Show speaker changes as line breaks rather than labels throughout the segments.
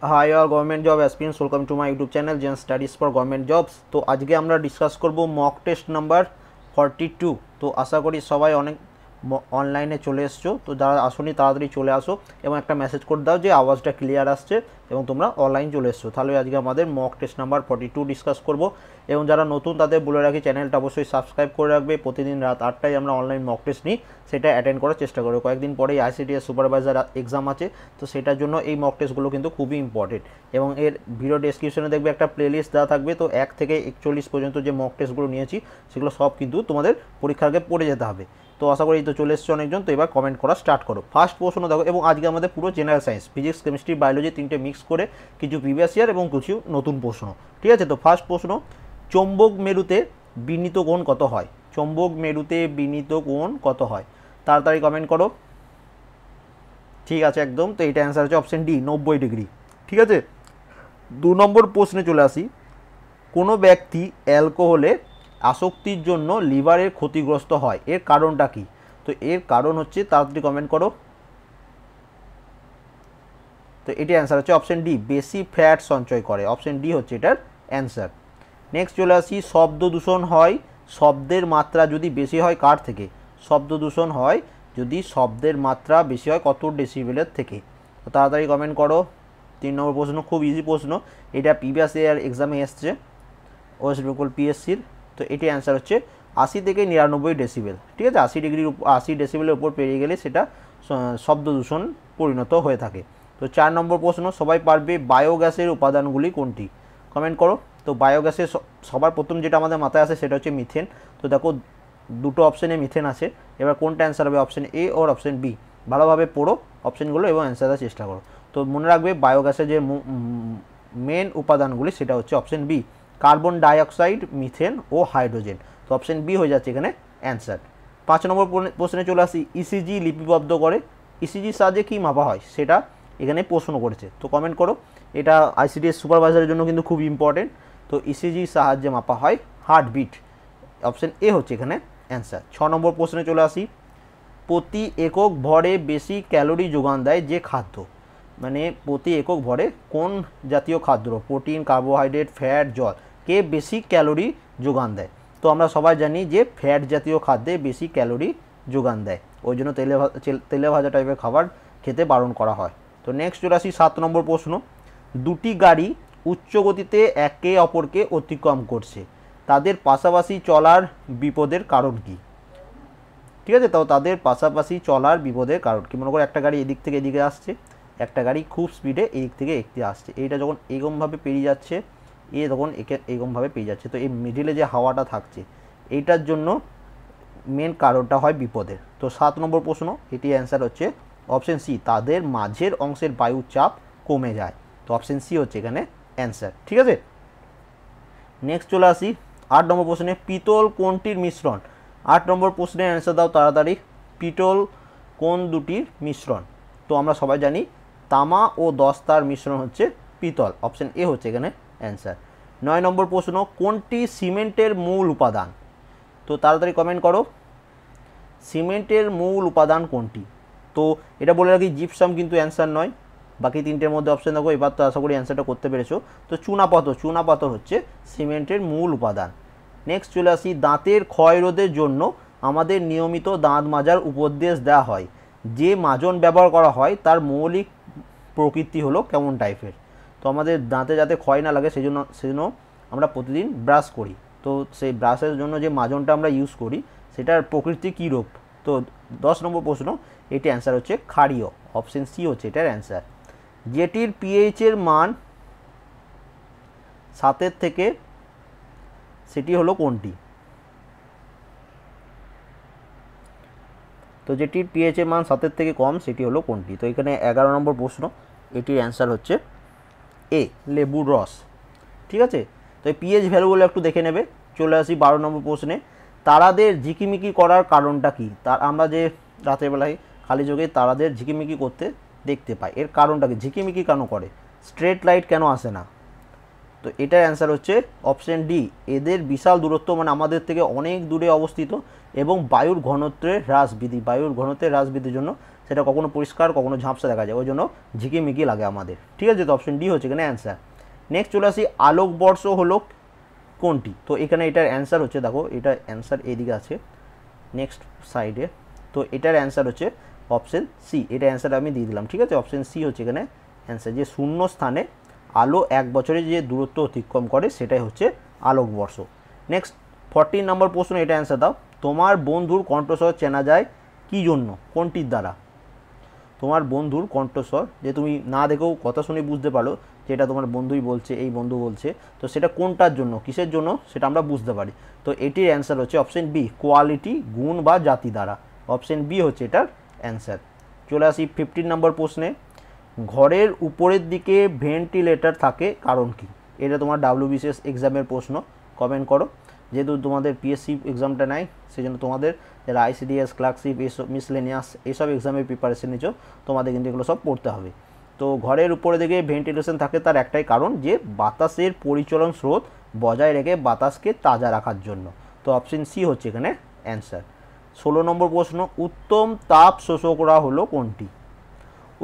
High all government job aspirants, welcome to my YouTube channel Zen Studies for government jobs. তো আজকে আমরা discuss করব mock test number 42। তো আশা করি সবাই অনেক অনলাইনে চলে এসছো। তো যারা আসনি তাড়াতাড়ি চলে আসো এবং একটা মেসেজ করে দাও যে আওয়াজটা ক্লিয়ার আসছে এবং তোমরা অনলাইন চলে এসছো। তাহলে আজকে আমাদের মক টেস্ট নাম্বার 42 ডিসকাস করব। এবং যারা নতুন তাদের বলে রাখি চ্যানেলটা অবশ্যই সাবস্ক্রাইব করে রাখবে। প্রতিদিন রাত 8টায় আমরা অনলাইন মক টেস্ট নিই, সেটা অ্যাটেন্ড করার চেষ্টা করবো। কয়েকদিন পরেই আইসিডিএস সুপারভাইজার এক্সাম আছে, তো সেটার জন্য এই মক টেস্টগুলো কিন্তু খুবই ইম্পর্টেন্ট। এবং এর ভিডিও ডেসক্রিপশনে দেখবে একটা প্লেলিস্ট দেওয়া থাকবে। তো 1 থেকে 41 পর্যন্ত যে মক টেস্টগুলো নিয়েছি সেগুলো সব কিন্তু তোমাদের পরীক্ষার আগে পড়ে যেতে হবে। তো আশা করি তো চলে এসছে অনেকজন। তো এবার কমেন্ট করা স্টার্ট করো। ফার্স্ট প্রশ্ন দেখো, এবং আজকে আমাদের পুরো general science, physics, chemistry, biology তিনটে মিক্স করে কিছু প্রিভিয়াস ইয়ার এবং কিছু নতুন প্রশ্ন। ঠিক আছে, তো ফার্স্ট প্রশ্ন, চৌম্বক মেরুতে বিনীত কোণ কত হয়? চৌম্বক মেরুতে বিনীত কোণ কত হয়? তাড়াতাড়ি কমেন্ট করো। ঠিক আছে, একদম। তো এটা অ্যান্সার হচ্ছে অপশন ডি, 90 ডিগ্রি। ঠিক আছে, 2 নম্বর প্রশ্নে চলে আসি। কোনো ব্যক্তি অ্যালকোহলে আসক্তির জন্য লিভারের ক্ষতিগ্রস্ত হয়, এর কারণটা কি? তো এর কারণ হচ্ছে, তাড়াতাড়ি কমেন্ট করো। তো এটি অ্যান্সার হচ্ছে অপশন ডি, বেশি ফ্যাট সঞ্চয় করে। অপশন ডি হচ্ছে এটার অ্যান্সার। নেক্সট চলে আসি, শব্দ দূষণ হয় শব্দের মাত্রা যদি বেশি হয় কার থেকে? শব্দ দূষণ হয় যদি শব্দের মাত্রা বেশি হয় কত ডেসিবেলের থেকে? তো তাড়াতাড়ি কমেন্ট করো। 3 নম্বর প্রশ্ন, খুব ইজি প্রশ্ন, এটা প্রিভিয়াস ইয়ার এক্সামে এসছে ওয়েস্ট বেঙ্গল পিএসসির। তো এটি অ্যান্সার হচ্ছে 80 থেকে 99 ডেসিবেল। ঠিক আছে, 80 ডেসিবেলের উপর পেরিয়ে গেলে সেটা শব্দ দূষণ পরিণত হয়ে থাকে। তো 4 নম্বর প্রশ্ন, সবাই পারবে, বায়োগ্যাসের উপাদানগুলি কোনটি? কমেন্ট করো। তো বায়োগ্যাসের সবার প্রথম যেটা আমাদের মাথায় আসে সেটা হচ্ছে মিথেন। তো দেখো দুটো অপশানে মিথেন আছে, এবার কোনটা অ্যান্সার হবে, option A or option B? ভালোভাবে পড়ো অপশানগুলো এবং অ্যান্সার দেওয়ার চেষ্টা করো। তো মনে রাখবে বায়োগ্যাসের যে মেন উপাদানগুলি সেটা হচ্ছে option B, carbon dioxide, methane ও হাইড্রোজেন। তো অপশন বি হয়ে যাচ্ছে এখানে অ্যান্সার। 5 নম্বর প্রশ্নে চলে আসি, ইসিজি লিপিবদ্ধ করে। ইসিজির সাহায্যে কী মাপা হয় সেটা এখানে প্রশ্ন করেছে। তো কমেন্ট করো। এটা আইসিডিএস সুপারভাইজারের জন্য কিন্তু খুব ইম্পর্টেন্ট। তো ইসিজির সাহায্যে মাপা হয় হার্টবিট। অপশন এ হচ্ছে এখানে অ্যান্সার। 6 নম্বর প্রশ্নে চলে আসি, প্রতি একক ভরে বেশি ক্যালোরি যোগান দেয় যে খাদ্য? মানে প্রতি একক ভরে কোন জাতীয় খাদ্য, প্রোটিন, কার্বোহাইড্রেট, ফ্যাট, জল, কে বেশি ক্যালোরি যোগান দেয়? তো আমরা সবাই জানি যে ফ্যাট জাতীয় খাদ্যে বেশি ক্যালোরি যোগান দেয়, ওই জন্য তেলে ভাজা টাইপের খাবার খেতে বারণ করা হয়। তো নেক্সট চলে আসি 7 নম্বর প্রশ্ন, দুটি গাড়ি উচ্চ গতিতে একে অপরকে অতিক্রম করছে, তাদের পাশাপাশি চলার বিপদের কারণ কি? ঠিক আছে, তো তাদের পাশাপাশি চলার বিপদের কারণ কি? মনে করো একটা গাড়ি এদিক থেকে এদিকে আসছে, একটা গাড়ি খুব স্পিডে এদিক থেকে একটি আসছে, এইটা যখন এরকমভাবে পেরিয়ে যাচ্ছে, এ তখন একে এরকমভাবে পেরিয়ে যাচ্ছে, তো এই মিডিলে যে হাওয়াটা থাকছে এইটার জন্য মেন কারণটা হয় বিপদের। তো 7 নম্বর প্রশ্ন, এটি অ্যান্সার হচ্ছে অপশন সি, তাদের মাঝের অংশের বায়ুর চাপ কমে যায়। তো অপশন সি হচ্ছে এখানে অ্যান্সার। ঠিক আছে, নেক্সট চলে আসি 8 নম্বর প্রশ্নে, পিতল কোনটির মিশ্রণ? 8 নম্বর প্রশ্নের অ্যান্সার দাও তাড়াতাড়ি। পিতল কোন দুটির মিশ্রণ? তো আমরা সবাই জানি তামা ও দস্তার মিশ্রণ হচ্ছে পিতল। অপশন এ হচ্ছে এখানে অ্যান্সার। 9 নম্বর প্রশ্ন, কোনটি সিমেন্টের মূল উপাদান? তো তাড়াতাড়ি কমেন্ট করো, সিমেন্টের মূল উপাদান কোনটি? তো এটা বলে রাখি, জিপসাম কিন্তু অ্যান্সার নয়। বাকি তিনটের মধ্যে অপশন দেখো, এবার তো আশা করি অ্যান্সারটা করতে পেরেছো। তো চুনাপাথর হচ্ছে সিমেন্টের মূল উপাদান। নেক্সট চলে আসি, দাঁতের ক্ষয় রোধের জন্য আমাদের নিয়মিত দাঁত মাজার উপদেশ দেওয়া হয়, যে মাজন ব্যবহার করা হয় তার মৌলিক প্রকৃতি হলো কেমন টাইপের? তো আমাদের দাঁতে যাতে ক্ষয় না লাগে সেজন্য আমরা প্রতিদিন ব্রাশ করি। তো সেই ব্রাশের জন্য যে মাজনটা আমরা ইউজ করি সেটার প্রকৃতি কী রূপ? তো 10 নম্বর প্রশ্ন, এটি অ্যান্সার হচ্ছে ক্ষারীয়। অপশন সি হচ্ছে এটার অ্যান্সার। যেটির পিএইচের মান 7 থেকে, সেটি হলো কোনটি? তো যেটির পিএইচের মান 7 থেকে কম সেটি হলো কোনটি? তো এখানে 11 নম্বর প্রশ্ন, এটির অ্যান্সার হচ্ছে এ, লেবুর রস। ঠিক আছে, তো এই পিএইচ ভ্যালুগুলো একটু দেখে নেবে। চলে আসি 12 নম্বর প্রশ্নে, তারাদের ঝিকিমিকি করার কারণটা কি? তার আমরা যে রাতের বেলায় খালি চোখে তারাদের ঝিকিমিকি করতে দেখতে পাই, এর কারণটা কি? ঝিকিমিকি কেন করে? স্ট্রেট লাইট কেন আসে না? তো এটার অ্যান্সার হচ্ছে অপশন ডি, এদের বিশাল দূরত্ব, মানে আমাদের থেকে অনেক দূরে অবস্থিত, এবং বায়ুর ঘনত্বের হ্রাস বৃদ্ধির জন্য সেটা কখনো পরিষ্কার কখনো ঝাপসা দেখা যায়, ওই জন্য ঝিকিমিকি লাগে আমাদের। ঠিক আছে, তো অপশন ডি হচ্ছে এখানে অ্যান্সার। নেক্সট চলে আসি, আলোকবর্ষ হলো কোনটি? তো এখানে এটার অ্যান্সার হচ্ছে, দেখো এটার অ্যান্সার এইদিকে আছে নেক্সট সাইডে, তো এটার অ্যান্সার হচ্ছে অপশন সি। এটা অ্যান্সার আমি দিয়ে দিলাম। ঠিক আছে, অপশন সি হচ্ছে এখানে অ্যান্সার। যে শূন্য স্থানে আলো 1 বছরে যে দূরত্ব অতিক্রম করে সেটাই হচ্ছে আলোকবর্ষ। নেক্সট 14 নম্বর প্রশ্ন, এটা অ্যান্সার দাও। তোমার বন্ধুর কণ্ঠস্বর চেনা যায় কী জন্য? কোনটির দ্বারা? তোমার বন্ধুর কণ্ঠস্বর, যে তুমি না দেখেও কথা শুনে বুঝতে পারো যে এটা তোমার বন্ধুই বলছে, এই বন্ধু বলছে, তো সেটা কোনটার জন্য, কিসের জন্য সেটা আমরা বুঝতে পারি। তো এটির অ্যান্সার হচ্ছে অপশন বি, কোয়ালিটি, গুণ বা জাতি দ্বারা। অপশন বি হচ্ছে এটার অ্যান্সার। চলে আসি 15 নম্বর প্রশ্নে, ঘরের উপরের দিকে ভেন্টিলেটর থাকে কারণ কি? এটা তোমার WBCS এক্সামের প্রশ্ন, কমেন্ট করো। যেহেতু তোমাদের পিএসসি এক্সামটা নাই, সেই জন্য তোমাদের যারা ICDS, ক্লার্কশিপ, এইসব মিসলেনিয়াস এইসব এক্সামের প্রিপারেশন নিচ্ছ, তোমাদের কিন্তু এগুলো সব পড়তে হবে। তো ঘরের উপরে দিকে ভেন্টিলেশন থাকে তার একটাই কারণ, যে বাতাসের পরিচলন স্রোত বজায় রেখে বাতাসকে তাজা রাখার জন্য। তো অপশন সি হচ্ছে এখানে অ্যান্সার। 16 নম্বর প্রশ্ন, উত্তম তাপ শোষকরা হলো কোনটি?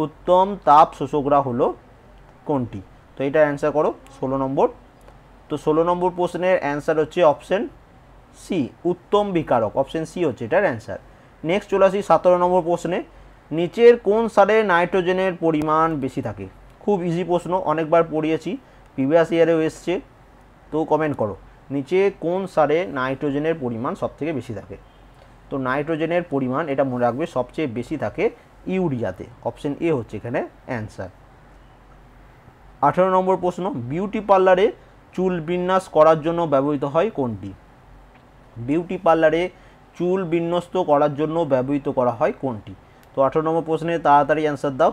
উত্তম তাপ শোষকরা হলো কোনটি? তো এটা অ্যান্সার করো 16 নম্বর। তো 16 নম্বর প্রশ্নের অ্যান্সার হচ্ছে অপশন সি, উত্তম বিকারক। অপশন সি হচ্ছে এটার অ্যান্সার। নেক্সট চলে আসি 17 নম্বর প্রশ্নে, নিচের কোন সারে নাইট্রোজেনের পরিমাণ বেশি থাকে? খুব ইজি প্রশ্ন, অনেকবার পড়িয়েছি, প্রিভিয়াস ইয়ারেও এসছে। তো কমেন্ট করো, নিচে কোন সারে নাইট্রোজেনের পরিমাণ সবথেকে বেশি থাকে? তো নাইট্রোজেনের পরিমাণ, এটা মনে রাখবে, সবচেয়ে বেশি থাকে ইউরিয়াতে। অপশন এ হচ্ছে এখানে অ্যান্সার। 18 নম্বর প্রশ্ন, বিউটি পার্লারে চুল বিন্যাস করার জন্য ব্যবহৃত হয় কোনটি? বিউটি পার্লারে চুল বিন্যস্ত করার জন্য ব্যবহৃত করা হয় কোনটি? তো 18 নম্বর প্রশ্নে তাড়াতাড়ি অ্যান্সার দাও।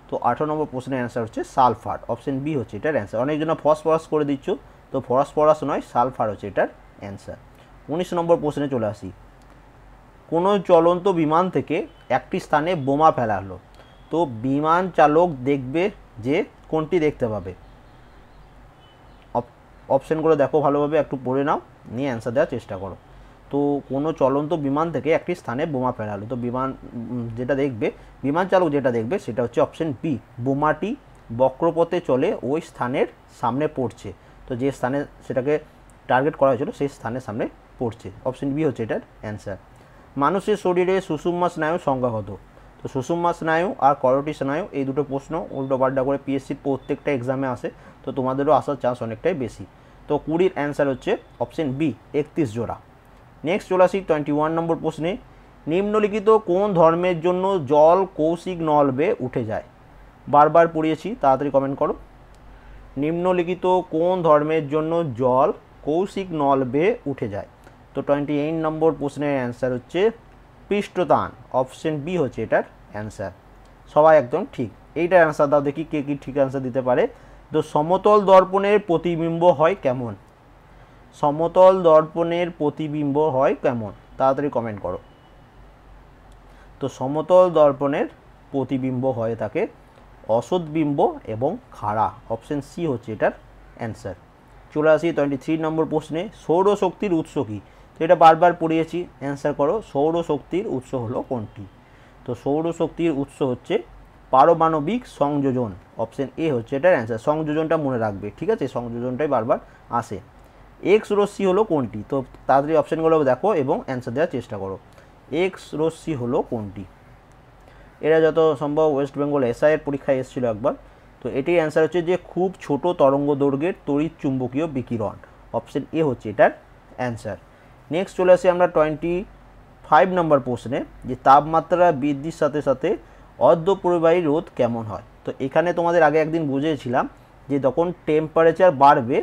তো 18 নম্বর প্রশ্নের অ্যান্সার হচ্ছে সালফার। অপশন বি হচ্ছে এটার অ্যান্সার। অনেকজন ফসফরাস করে দিচ্ছ, তো ফসফরাস নয়, সালফার হচ্ছে এটার অ্যান্সার। 19 নম্বর প্রশ্নে চলে আসি, কোনো চলন্ত বিমান থেকে একটি স্থানে বোমা ফেলা হলো, তো বিমান চালক দেখবে যে কোনটি দেখতে পাবে? অপশানগুলো দেখো ভালোভাবে, একটু পড়ে নাও, নিয়ে অ্যান্সার দেওয়ার চেষ্টা করো। তো কোনো চলন্ত বিমান থেকে একটি স্থানে বোমা ফেলা হলো, তো বিমান যেটা দেখবে, বিমান চালক যেটা দেখবে সেটা হচ্ছে অপশন বি, বোমাটি বক্রপথে চলে ওই স্থানের সামনে পড়ছে। তো যে স্থানে সেটাকে টার্গেট করা হয়েছিল সেই স্থানের সামনে পড়ছে। অপশন বি হচ্ছে এটার অ্যান্সার। মানুষের শরীরে সুষুম্না স্নায়ু সংখ্যা কত? তো সুষুম্না স্নায়ু আর করোটি স্নায়ু, এই দুটো প্রশ্ন উল্টো পাল্টা করে পিএসসির প্রত্যেকটা এক্সামে আসে, তো তোমাদেরও আসার চান্স অনেকটাই বেশি। তো 20-র অ্যান্সার হচ্ছে অপশন বি, 31 জোড়া। নেক্সট চলে আসি 21 নম্বর প্রশ্নে, নিম্নলিখিত কোন ধর্মের জন্য জল কৌশিক নল বেয়ে উঠে যায়? বারবার পড়িয়েছি, তাড়াতাড়ি কমেন্ট করো। নিম্নলিখিত কোন ধর্মের জন্য জল কৌশিক নল বেয়ে উঠে যায়? তো 28 নম্বর প্রশ্নের অ্যান্সার হচ্ছে পৃষ্ঠটান। অপশন বি হচ্ছে এটার অ্যান্সার। সবাই একদম ঠিক। এইটার অ্যান্সার দাও দেখি কে কী ঠিক অ্যান্সার দিতে পারে। তো সমতল দর্পণের প্রতিবিম্ব হয় কেমন? সমতল দর্পণের প্রতিবিম্ব হয় কেমন? তাড়াতাড়ি কমেন্ট করো। তো সমতল দর্পণের প্রতিবিম্ব হয়ে থাকে অসৎবিম্ব এবং খাড়া। অপশন সি হচ্ছে এটার অ্যান্সার। চলে আসি 23 নম্বর প্রশ্নে, সৌরশক্তির উৎস কী? তো এটা বারবার পড়িয়েছি, অ্যান্সার করো, সৌরশক্তির উৎস হলো কোনটি? তো সৌরশক্তির উৎস হচ্ছে পারমাণবিক সংযোজন। অপশন এ হচ্ছে এটার অ্যান্সার। সংযোজনটা মনে রাখবে, ঠিক আছে, সংযোজনটাই বারবার আসে। এক্স রশ্মি হলো কোনটি? তো তাড়াতাড়ি অপশানগুলো দেখো এবং অ্যান্সার দেওয়ার চেষ্টা করো। এক্স রশ্মি হলো কোনটি? এরা যত সম্ভব ওয়েস্ট বেঙ্গল এসআইয়ের পরীক্ষায় এসেছিলো একবার। তো এটির অ্যান্সার হচ্ছে যে খুব ছোট তরঙ্গ দৈর্ঘ্যের তড়িৎ চুম্বকীয় বিকিরণ। অপশন এ হচ্ছে এটার অ্যান্সার। নেক্সট চলে আসি আমরা 25 নম্বর প্রশ্নে, যে তাপমাত্রা বৃদ্ধির সাথে সাথে অর্ধপরিবাহী রোধ কেমন হয়? তো এখানে তোমাদের আগে একদিন বুঝিয়েছিলাম যে যখন টেম্পারেচার বাড়বে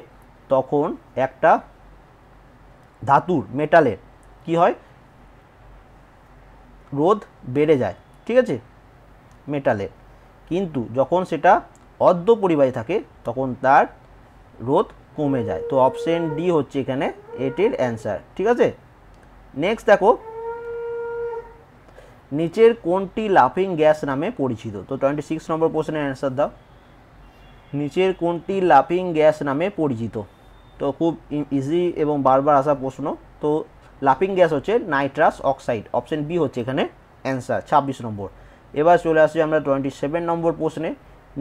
তখন একটা ধাতুর, মেটালের কি হয়, রোধ বেড়ে যায়, ঠিক আছে, মেটালের। কিন্তু যখন সেটা অর্ধপরিবাহী থাকে তখন তার রোধ কমে যায়। তো অপশন ডি হচ্ছে এখানে এটির অ্যান্সার, ঠিক আছে। নেক্সট দেখো, নিচের কোনটি লাফিং গ্যাস নামে পরিচিত? তো 26 নম্বর প্রশ্নের অ্যান্সার দাও। নিচের কোনটি লাফিং গ্যাস নামে পরিচিত? তো খুব ইজি এবং বারবার আসা প্রশ্ন। তো লাফিং গ্যাস হচ্ছে নাইট্রাস অক্সাইড। অপশন বি হচ্ছে এখানে অ্যান্সার। 26 নম্বর। এবার চলে আসি আমরা 27 নম্বর প্রশ্নে।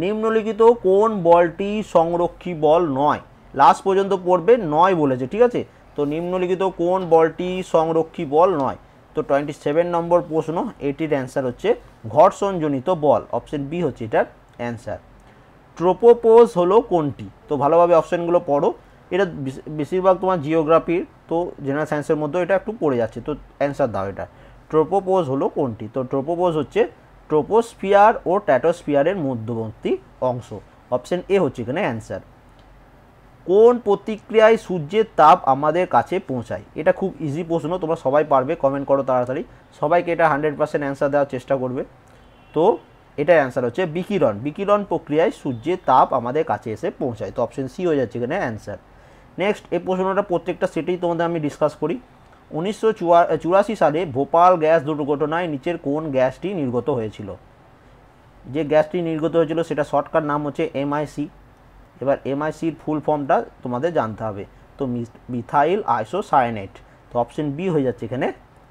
নিম্নলিখিত কোন বলটি সংরক্ষী বল নয়? লাস্ট পর্যন্ত পড়বে, নয় বলেছে, ঠিক আছে। তো নিম্নলিখিত কোন বলটি সংরক্ষী বল নয়? তো 27 নম্বর প্রশ্ন, এটির অ্যান্সার হচ্ছে ঘর্ষণজনিত বল। অপশন বি হচ্ছে এটার অ্যান্সার। ট্রোপোপোজ হলো কোনটি? তো ভালোভাবে অপশানগুলো পড়ো, এটা বেশিরভাগ তোমার জিওগ্রাফির, তো জেনারেল সায়েন্সের মধ্যেও এটা একটু পড়ে যাচ্ছে, তো অ্যান্সার দাও এটা। ট্রোপোপোজ হলো কোনটি? তো ট্রোপোপোজ হচ্ছে ট্রোপোস্ফিয়ার ও ট্র্যাটোস্ফিয়ারের মধ্যবর্তী অংশ। অপশন এ হচ্ছে এখানে অ্যান্সার। কোন প্রতিক্রিয়ায় সূর্যের তাপ আমাদের কাছে পৌঁছায়? এটা খুব ইজি প্রশ্ন, তোমরা সবাই পারবে, কমেন্ট করো তাড়াতাড়ি, সবাইকে এটা 100% অ্যান্সার দেওয়ার চেষ্টা করবে। তো এটার অ্যান্সার হচ্ছে বিকিরণ। বিকিরণ প্রক্রিয়ায় সূর্যের তাপ আমাদের কাছে এসে পৌঁছায়। তো অপশন সি হয়ে যাচ্ছে এখানে অ্যান্সার। নেক্সট, এই প্রশ্নটা প্রত্যেকটা সেটেই তোমাদের আমি ডিসকাস করি। 1984 সালে ভোপাল গ্যাস দুর্ঘটনায় নিচের কোন গ্যাসটি নির্গত হয়েছিল? যে গ্যাসটি নির্গত হয়েছিল সেটা শর্টকাট নাম হচ্ছে এমআইসি। এবার এমআইসির ফুল ফর্মটা তোমাদের জানতে হবে। তো মিথাইল আইসোসায়ানেট। তো অপশন বি হয়ে যাচ্ছে এখানে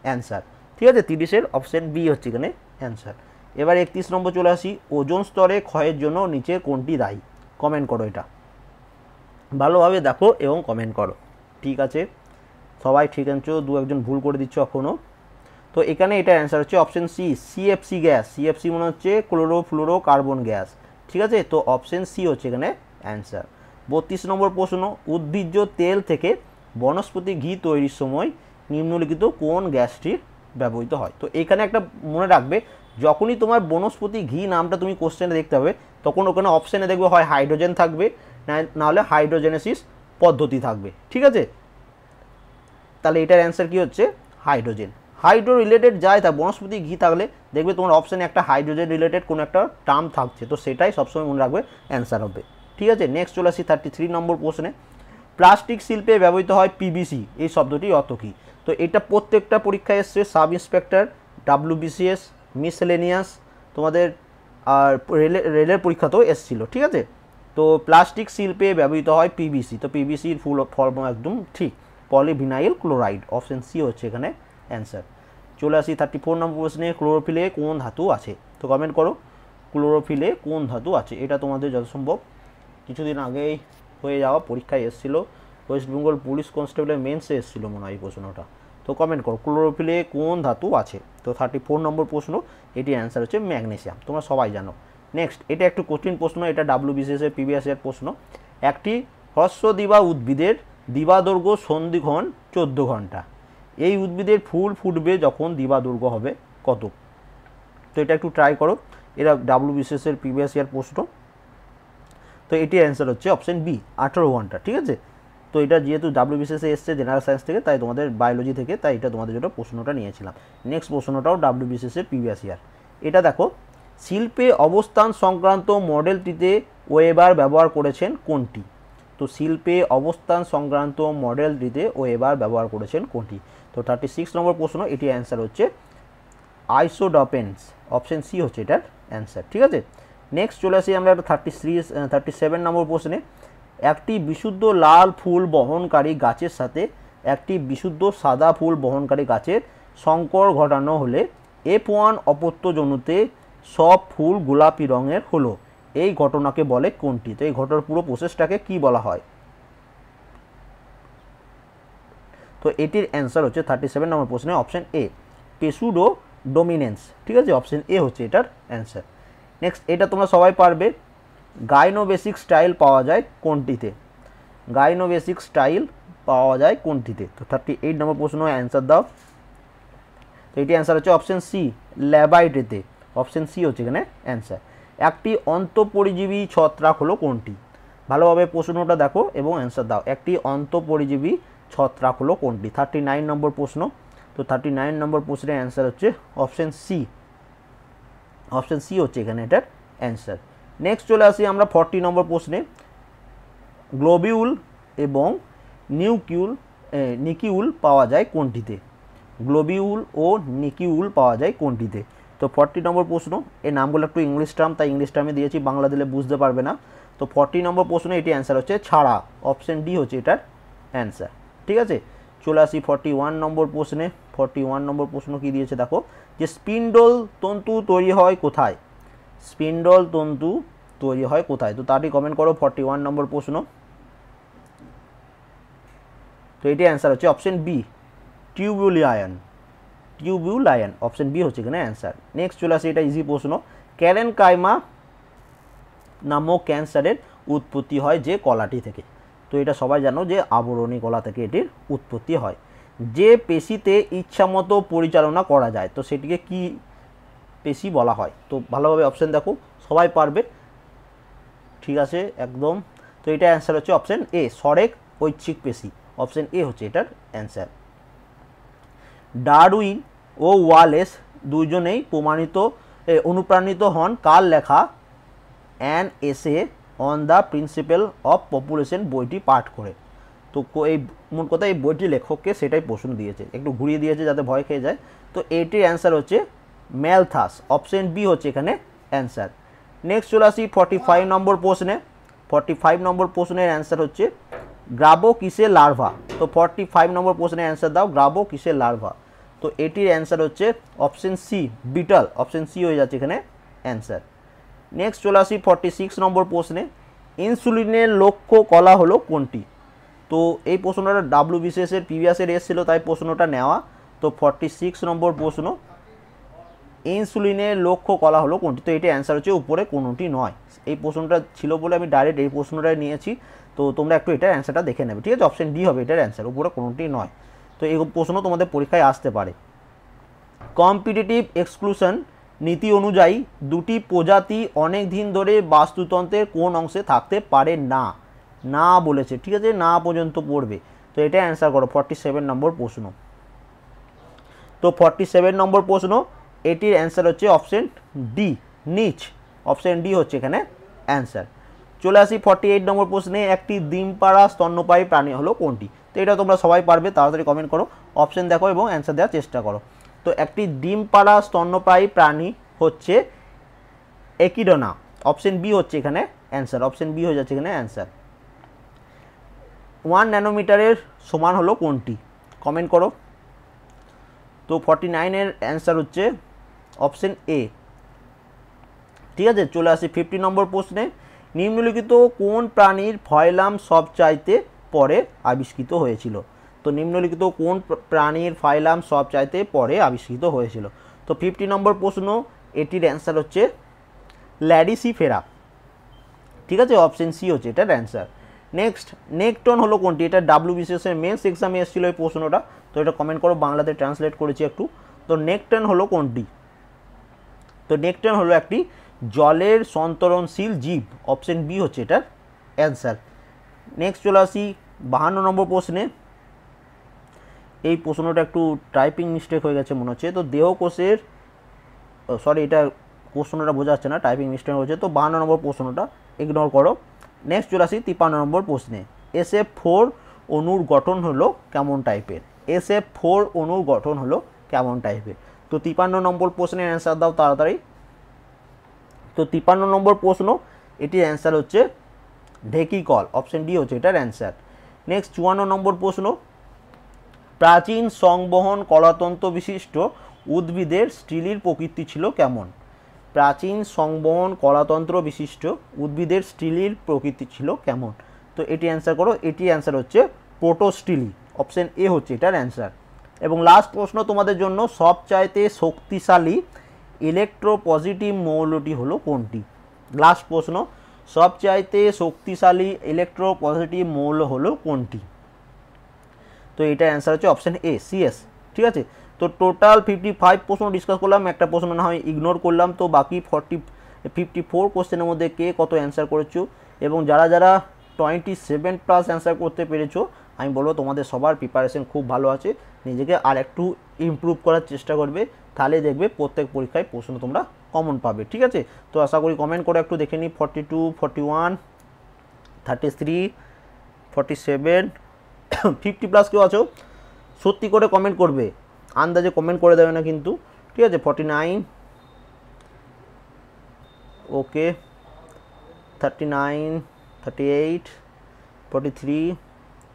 অ্যান্সার, ঠিক আছে। 30-এর অপশন বি হচ্ছে এখানে অ্যান্সার। এবার 31 নম্বর চলে আসি। ওজোন স্তরে ক্ষয়ের জন্য নিচের কোনটি দায়ী? কমেন্ট করো, এটা ভালোভাবে দেখো এবং কমেন্ট করো, ঠিক আছে। সবাই ঠিক আনছো, দু একজন ভুল করে দিচ্ছ এখনও। তো এখানে এটার অ্যান্সার হচ্ছে option C, CFC gas. CFC মনে হচ্ছে ক্লোরোফ্লুরো কার্বন গ্যাস, ঠিক আছে। তো অপশন সি হচ্ছে এখানে অ্যান্সার। 32 নম্বর প্রশ্ন, উদ্ভিজ্জ তেল থেকে বনস্পতি ঘি তৈরির সময় নিম্নলিখিত কোন গ্যাসটি ব্যবহৃত হয়? তো এখানে একটা মনে রাখবে, যখনই তোমার বনস্পতি ঘি নামটা তুমি কোশ্চেনে দেখতে হবে, তখন ওখানে অপশানে দেখবে হয় হাইড্রোজেন থাকবে, নাহলে হাইড্রোজেনেসিস পদ্ধতি থাকবে, ঠিক আছে। তাহলে এটার অ্যান্সার কী হচ্ছে? হাইড্রোজেন। হাইড্রো রিলেটেড যাই থাক, বনস্পতি ঘি থাকলে দেখবে তোমার অপশানে একটা হাইড্রোজেন রিলেটেড কোনো একটা টার্ম থাকছে, তো সেটাই সবসময় মনে রাখবে অ্যান্সার হবে, ঠিক আছে। নেক্সট চলে আসি 33 নম্বর প্রশ্নে। প্লাস্টিক শিল্পে ব্যবহৃত হয় পিভিসি, এই শব্দটির অর্থ কী? তো এটা প্রত্যেকটা পরীক্ষায় এসছে, সাব ইন্সপেক্টর, ডাব্লিউবিসিএস, মিসলেনিয়াস, তোমাদের আর রেলের পরীক্ষাতেও এসেছিলো, ঠিক আছে। তো প্লাস্টিক শিল্পে ব্যবহৃত হয় পিভিসি। তো পিভিসির ফুল ফর্ম একদম ঠিক, পলিভিনাইল ক্লোরাইড। অপশন সি হচ্ছে এখানে অ্যান্সার। চলে আসি 34 নম্বর প্রশ্নে। ক্লোরোফিলে কোন ধাতু আছে? তো কমেন্ট করো, ক্লোরোফিলে কোন ধাতু আছে? এটা তোমাদের যথাসম্ভব কিছুদিন আগেই হয়ে যাওয়া পরীক্ষায় এসেছিল, ওয়েস্ট বেঙ্গল পুলিশ কনস্টেবলের মেন্সে এসেছিলো মনে হয় এই প্রশ্নটা। তো কমেন্ট করো, ক্লোরোফিলে কোন ধাতু আছে? তো 34 নম্বর প্রশ্ন, এটি অ্যান্সার হচ্ছে ম্যাগনেসিয়াম, তোমরা সবাই জানো। নেক্সট, এটা একটু কঠিন প্রশ্ন, এটা ডাব্লিউবিসিএসের প্রিভিয়াস ইয়ার প্রশ্ন। একটি হ্রস্বদিবা উদ্ভিদের দিবাদৈর্ঘ্য সন্ধিক্ষণ 14 ঘন্টা। এই উদ্ভিদের ফুল ফুটবে যখন দিবাদৈর্ঘ্য হবে কত? তো এটা একটু ট্রাই করো, এটা ডাব্লিউবিসিএসের প্রিভিয়াস ইয়ার প্রশ্ন। তো এটির অ্যান্সার হচ্ছে অপশন বি, 18 ঘন্টা, ঠিক আছে। তো এটা যেহেতু ডাব্লিউবিসিএসে এসছে জেনারেল সায়েন্স থেকে, তাই তোমাদের বায়োলজি থেকে, তাই এটা তোমাদের জন্য প্রশ্নটা নিয়েছিলাম। নেক্সট প্রশ্নটাও ডাব্লিউবিসিএসের প্রিভিয়াস ইয়ার। এটা দেখো, শিল্পে অবস্থান সংক্রান্ত মডেলটিতে ওয়েবার ব্যবহার করেছেন কোনটি? তো শিল্পে অবস্থান সংক্রান্ত মডেলটিতে ওয়েবার ব্যবহার করেছেন কোনটি? তো 36 নম্বর প্রশ্ন, এটি অ্যান্সার হচ্ছে আইসোডপেন্স। অপশন সি হচ্ছে এটার অ্যান্সার, ঠিক আছে। নেক্সট চলে আসি আমরা 37 নম্বর প্রশ্নে। একটি বিশুদ্ধ লাল ফুল বহনকারী গাছের সাথে একটি বিশুদ্ধ সাদা ফুল বহনকারী গাছের সংকর ঘটানো হলে F1 অপত্যজনুতে সব ফুল গোলাপি রঙের হলো, এই ঘটনাকে বলে কোনটি? তো এই ঘটনার পুরো প্রসেসটাকে কি বলা হয়? তো এটির অ্যান্সার হচ্ছে 37 নম্বর প্রশ্নে অপশন এ, পেসুডো ডোমিনেন্স, ঠিক আছে। অপশন এ হচ্ছে এটার অ্যান্সার। নেক্সট, এটা তোমরা সবাই পারবে, গাইনোবেসিক স্টাইল পাওয়া যায় কোনটিতে? গাইনোবেসিক স্টাইল পাওয়া যায় কোনটিতে? তো 38 নম্বর প্রশ্ন, অ্যান্সার দাও। তো এটি অ্যান্সার হচ্ছে অপশন সি, ল্যাবাইটেতে। অপশন সি হচ্ছে এখানে অ্যান্সার। একটি অন্তঃপরিজীবী ছত্রাক হলো কোনটি? ভালোভাবে প্রশ্নটা দেখো এবং অ্যান্সার দাও। একটি অন্তঃপরিজীবী ছত্রাক হলো কোনটি? 39 নম্বর প্রশ্ন। তো 39 নম্বর প্রশ্নের অ্যান্সার হচ্ছে অপশন সি। অপশন সি হচ্ছে এখানে এটার অ্যান্সার। নেক্সট চলে আসি আমরা 40 নম্বর প্রশ্নে। গ্লোবিউল এবং নিকিউল পাওয়া যায় কোনটিতে? গ্লোবিউল ও নিকিউল পাওয়া যায় কোনটিতে? তো 40 নম্বর প্রশ্ন, এই নামগুলো একটু ইংলিশ টার্ম, তাই ইংলিশ টার্মে দিয়েছি, বাংলা দিলে বুঝতে পারবে না। তো 40 নম্বর প্রশ্ন, এটি অ্যান্সার হচ্ছে ছাড়া। অপশন ডি হচ্ছে এটার অ্যান্সার, ঠিক আছে। চলে আসি 41 নম্বর প্রশ্নে। 41 নম্বর প্রশ্ন কি দিয়েছে দেখো, যে স্পিন্ডল তন্তু তৈরি হয় কোথায়, স্পিন্ডল তন্তু তৈরি হয় কোথায়, তো তারই কমেন্ট করো 41 নম্বর প্রশ্ন। তো এটি অ্যান্সার হচ্ছে অপশন বি, টিউবুলায়ন, টিউবুলায়ন, অপশন বি হচ্ছে এখানে অ্যান্সার। নেক্সট চলে আসে, এটা ইজি প্রশ্ন, ক্যারেনকাইমা নামক ক্যান্সারের উৎপত্তি হয় যে কলাটি থেকে, তো এটা সবাই জানো যে আবরণী কলা থেকে এটির উৎপত্তি হয়। যে পেশিতে ইচ্ছামতো পরিচালনা করা যায়, তো সেটিকে কি পেশি বলা হয়, তো ভালোভাবে অপশন দেখো, সবাই পারবে, ঠিক আছে একদম। তো এটা অ্যান্সার হচ্ছে অপশন এ, সরেক ঐচ্ছিক পেশি, অপশন এ হচ্ছে এটার অ্যান্সার। ডারউইন ও ওয়ালেস দুইজনেই অনুপ্রাণিত হন কার লেখা an essay on the principal of population বইটি পাঠ করে, তো এই মোট কথা এই বইটি লেখককে সেটাই প্রশ্ন দিয়েছে, একটু ঘুরিয়ে দিয়েছে যাতে ভয় খেয়ে যায়। তো এটির অ্যান্সার হচ্ছে ম্যালথাস, অপশন বি হচ্ছে এখানে অ্যান্সার। নেক্সট চলে আসি 45 নম্বর প্রশ্নে। 45 নম্বর প্রশ্নের অ্যান্সার হচ্ছে গ্রাবো কিসের লার্ভা, তো 45 নম্বর প্রশ্নের অ্যান্সার দাও, গ্রাবো কিসের লার্ভা, তো এটির অ্যান্সার হচ্ছে option C, beetle, option C হয়ে যাচ্ছে এখানে অ্যান্সার। নেক্সট চলে আসি 46 নম্বর প্রশ্নে, ইনসুলিনের লক্ষ্য কলা হলো কোনটি, তো এই প্রশ্নটা WBCS এর প্রিভিয়াসের এসেছিল তাই প্রশ্নটা নেওয়া। তো 46 নম্বর প্রশ্ন, ইনসুলিনের লক্ষ্য কলা হলো কোনটি, তো এটি অ্যান্সার হচ্ছে উপরে কোনোটি নয়, এই প্রশ্নটা ছিল বলে আমি ডাইরেক্ট এই প্রশ্নটা নিয়েছি, তো তোমরা একটু এটার অ্যান্সারটা দেখে নেবে, ঠিক আছে, অপশন ডি হবে এটার অ্যান্সার, উপরে কোনোটি নয়। তো এই প্রশ্ন তোমাদের পরীক্ষায় আসতে পারে। কম্পিটিটিভ এক্সক্লুশন নীতি অনুযায়ী দুটি প্রজাতি অনেক দিন ধরে বাস্তুতন্ত্রের কোন অংশে থাকতে পারে না, না বলেছে, ঠিক আছে, না পর্যন্ত পড়বে, তো এটা অ্যান্সার করো 47 নম্বর প্রশ্ন। তো 47 নম্বর প্রশ্ন, এটির অ্যান্সার হচ্ছে অপশন ডি, নিচ, অপশন ডি হচ্ছে এখানে অ্যান্সার। চলে আসি 48 নম্বর প্রশ্নে, একটি ডিমপাড়া স্তন্যপায়ী প্রাণী হলো কোনটি, তো এটা তোমরা সবাই পারবে, তাড়াতাড়ি কমেন্ট করো, অপশন দেখো এবং অ্যান্সার দেওয়ার চেষ্টা করো। তো একটি ডিমপাড়া স্তন্যপায়ী প্রাণী হচ্ছে একিডনা, অপশন বি হচ্ছে এখানে অ্যান্সার, অপশন বি হয়ে যাচ্ছে এখানে অ্যান্সার। 1 ন্যানোমিটারের সমান হলো কোনটি, কমেন্ট করো। তো 49-এর অ্যান্সার হচ্ছে অপশন এ, ঠিক আছে। চলে আসি 50 নম্বর প্রশ্নে, নিম্নলিখিত কোন প্রাণীর ফাইলাম সবচাইতে পরে আবিষ্কৃত হয়েছিল, তো নিম্নলিখিত কোন প্রাণীর ফাইলাম সবচাইতে পরে আবিষ্কৃত হয়েছিল, তো 50 নম্বর প্রশ্ন, এটির অ্যান্সার হচ্ছে ল্যাডিসিফেরা, ঠিক আছে, অপশন সি হচ্ছে এটার অ্যান্সার। নেক্সট, নেকটন হলো কোনটি, এটা WBCS এর মেন্স এক্সামে এসেছিল এই প্রশ্নটা, তো এটা কমেন্ট করো, বাংলাতে ট্রান্সলেট করেছি একটু। তো নেকটন হলো কোনটি, তো নেকটন হলো একটি জলের সন্তরণশীল জীব, অপশন বি হচ্ছে এটার অ্যান্সার। নেক্সট চলে আসি 52 নম্বর প্রশ্নে, এই প্রশ্নটা একটু টাইপিং মিস্টেক হয়ে গেছে মনে হচ্ছে, তো দেহকোষের, সরি এটা প্রশ্নটা বোঝা যাচ্ছে না, টাইপিং মিস্টেক হয়েছে, তো 52 নম্বর প্রশ্নটা ইগনোর করো। নেক্সট চলে আসি 53 নম্বর প্রশ্নে, SF4 অণুর গঠন হলো কেমন টাইপের, SF4 অণুর গঠন হলো কেমন টাইপের, তো 53 নম্বর প্রশ্নের অ্যান্সার দাও তাড়াতাড়ি। তো 53 নম্বর প্রশ্ন, এটির অ্যান্সার হচ্ছে ঢেকিকল, অপশন ডি হচ্ছে এটার অ্যান্সার। নেক্সট 54 নম্বর প্রশ্ন, প্রাচীন সংবহন কলাতন্ত্র বিশিষ্ট উদ্ভিদের স্টিলির প্রকৃতি ছিল কেমন, প্রাচীন সংবহন কলাতন্ত্র বিশিষ্ট উদ্ভিদের স্টিলির প্রকৃতি ছিল কেমন, তো এটি অ্যান্সার করো, এটি অ্যান্সার হচ্ছে প্রোটোস্টিলি, অপশন এ হচ্ছে এটার অ্যান্সার। এবং লাস্ট প্রশ্ন তোমাদের জন্য, সবচাইতে শক্তিশালী ইলেকট্রোপজিটিভ মৌলটি হলো কোনটি, লাস্ট প্রশ্ন, সবচাইতে শক্তিশালী ইলেকট্রোপজিটিভ মৌল হলো কোনটি, তো এটা অ্যান্সার হচ্ছে অপশন এ, CS, ঠিক আছে। তো টোটাল 55 প্রশ্ন ডিসকাস করলাম, একটা প্রশ্ন না হয় ইগনোর করলাম, তো বাকি 54 কোশ্চেনের মধ্যে কে কত অ্যান্সার করেছো, এবং যারা যারা 27+ অ্যান্সার করতে পেরেছো, আমি বলবো তোমাদের সবার প্রিপারেশন খুব ভালো আছে, নিজেকে আর একটু ইমপ্রুভ করার চেষ্টা করবে, তাহলে দেখবে প্রত্যেক পরীক্ষায় প্রশ্ন তোমরা কমন পাবে, ঠিক আছে। তো আশা করি কমেন্ট করে একটু দেখে নিই, 42, 41, 33, 47, 50+ কেউ আছো, সত্যি করে কমেন্ট করবে, আন্দাজে কমেন্ট করে দেবে না কিন্তু, ঠিক আছে। 49, ওকে, 39, 38, 43,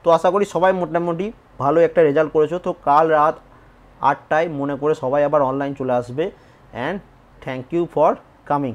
তো আশা করি সবাই মোটামুটি ভালো একটা রেজাল্ট করেছো। তো কাল রাত 8টায় মনে করে সবাই আবার অনলাইন চলে আসবে। And thank you for coming.